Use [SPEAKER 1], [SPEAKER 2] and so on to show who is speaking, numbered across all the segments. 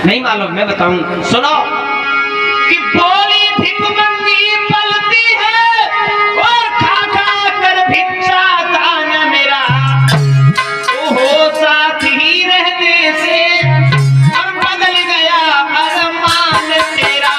[SPEAKER 1] नहीं मालूम, मैं बताऊं, सुनो कि बोली भिखमंगी पलती है और खा खा कर भिक्षा दान मेरा, ओहो साथ ही रहने से और बदल गया अरमान तेरा।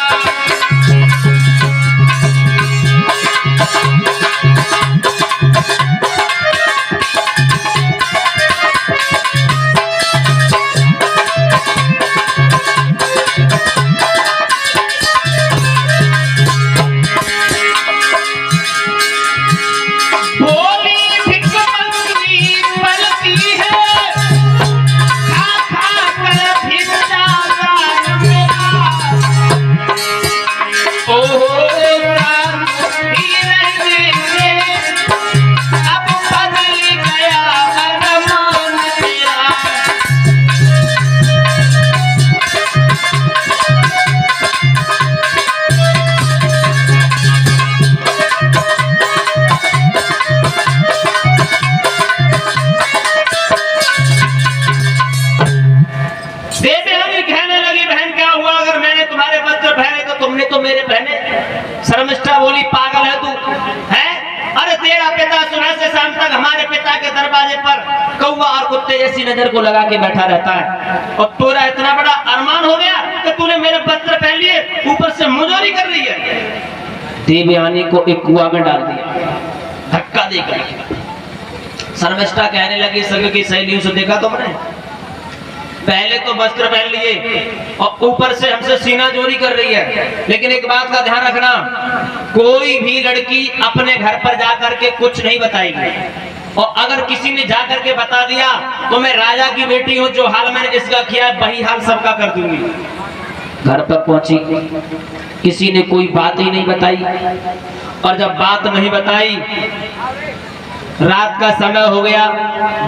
[SPEAKER 1] तो मेरे बहने शर्मिष्ठा बोली, पागल है तू है? अरे तेरा पिता सुबह से शाम तक हमारे पिता के दरवाजे पर कौवा और कुत्ते जैसी नजर को लगा के बैठा रहता है, और तोरा इतना बड़ा अरमान हो गया कि तूने मेरे वस्त्र पहन लिए, ऊपर से मुजोरी कर रही है। देवयानी को एक कुआं में डाल दिया धक्का देकर। शर्मिष्ठा कहने लगी, सगे की सहेलियों से देखा तुमने, पहले तो वस्त्र पहन लिए और ऊपर से हमसे सीना जोरी कर रही है। लेकिन एक बात का ध्यान रखना, कोई भी लड़की अपने घर पर जाकर के कुछ नहीं बताएगी, और अगर किसी ने जाकर के बता दिया तो मैं राजा की बेटी हूँ, जो हाल मैंने जिसका किया है वही हाल सबका कर दूंगी। घर पर पहुंची, किसी ने कोई बात ही नहीं बताई, और जब बात नहीं बताई, रात का समय हो गया,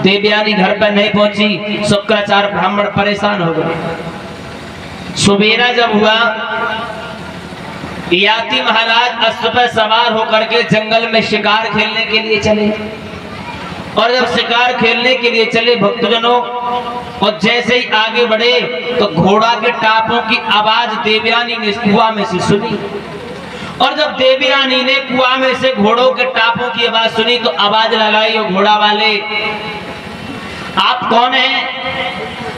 [SPEAKER 1] देवयानी घर पर नहीं पहुंची, शुक्राचार्य ब्राह्मण परेशान हो गए। सुबेरा जब हुआ, याति महाराज अश्व पर सवार होकर के जंगल में शिकार खेलने के लिए चले, और जब शिकार खेलने के लिए चले भक्तजनों, और जैसे ही आगे बढ़े तो घोड़ा के टापों की आवाज देवयानी ने कुआं में से सुनी, और जब देवयानी ने कुआं में से घोड़ों के टापों की आवाज सुनी तो आवाज लगाई, ओ घोड़ा वाले, आप कौन हैं?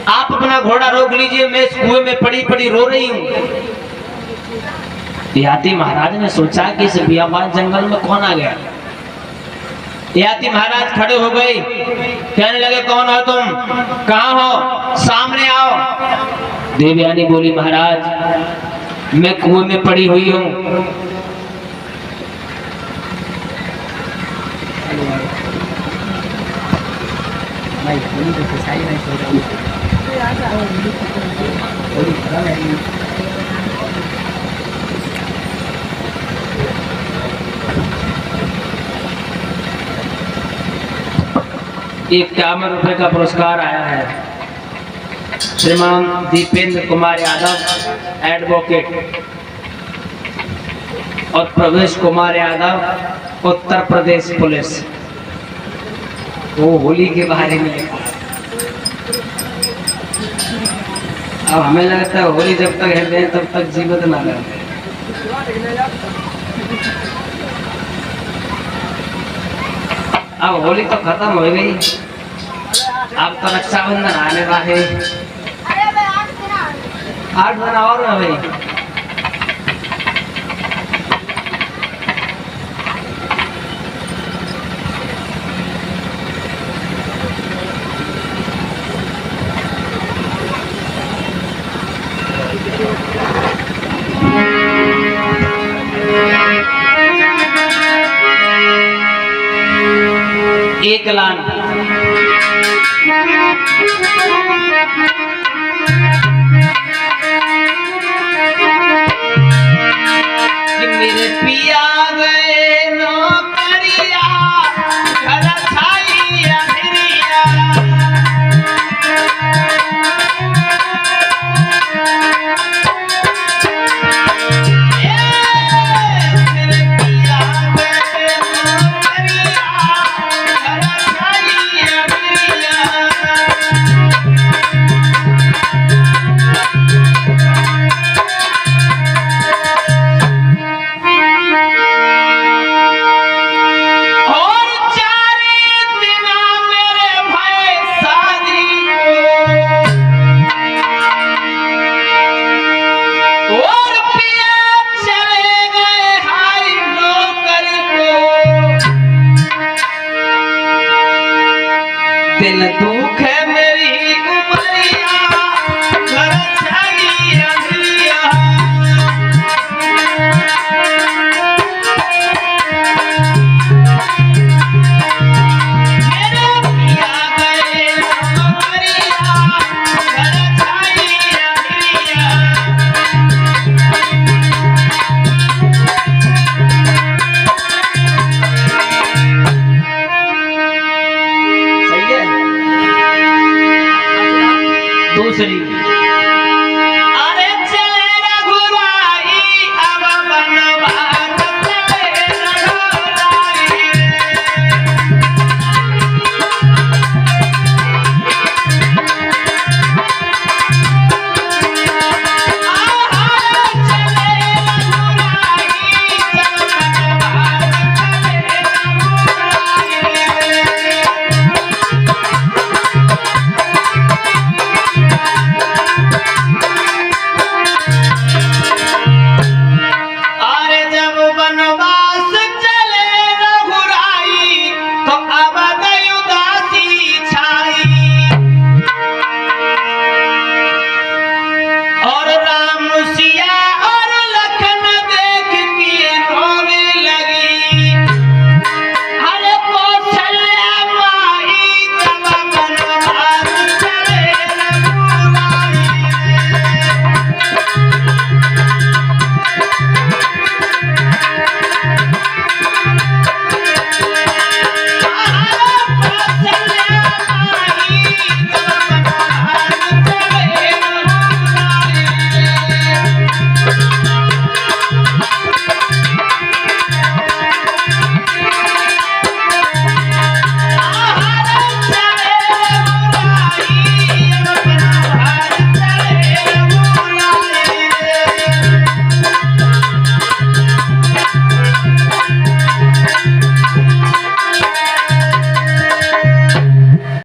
[SPEAKER 1] आप अपना घोड़ा रोक लीजिए, मैं इस कुएं में पड़ी पड़ी रो रही हूँ। याति महाराज ने सोचा कि इस बियाबान जंगल में कौन आ गया। याति महाराज खड़े हो गए, कहने लगे, कौन हो तुम, कहाँ हो, सामने आओ। देवयानी बोली, महाराज मैं कुएं में पड़ी हुई हूँ। ₹51 का पुरस्कार आया है। श्रीमान दीपेंद्र कुमार यादव एडवोकेट और प्रवेश कुमार यादव उत्तर प्रदेश पुलिस, वो होली के बारे में लिखा। अब हमें लगता है होली जब तक है तब तक जीवित ना रहे। अब होली तो खत्म हो गई, अब तो रक्षाबंधन आने वाले, 8 दिन और है भाई। एक लान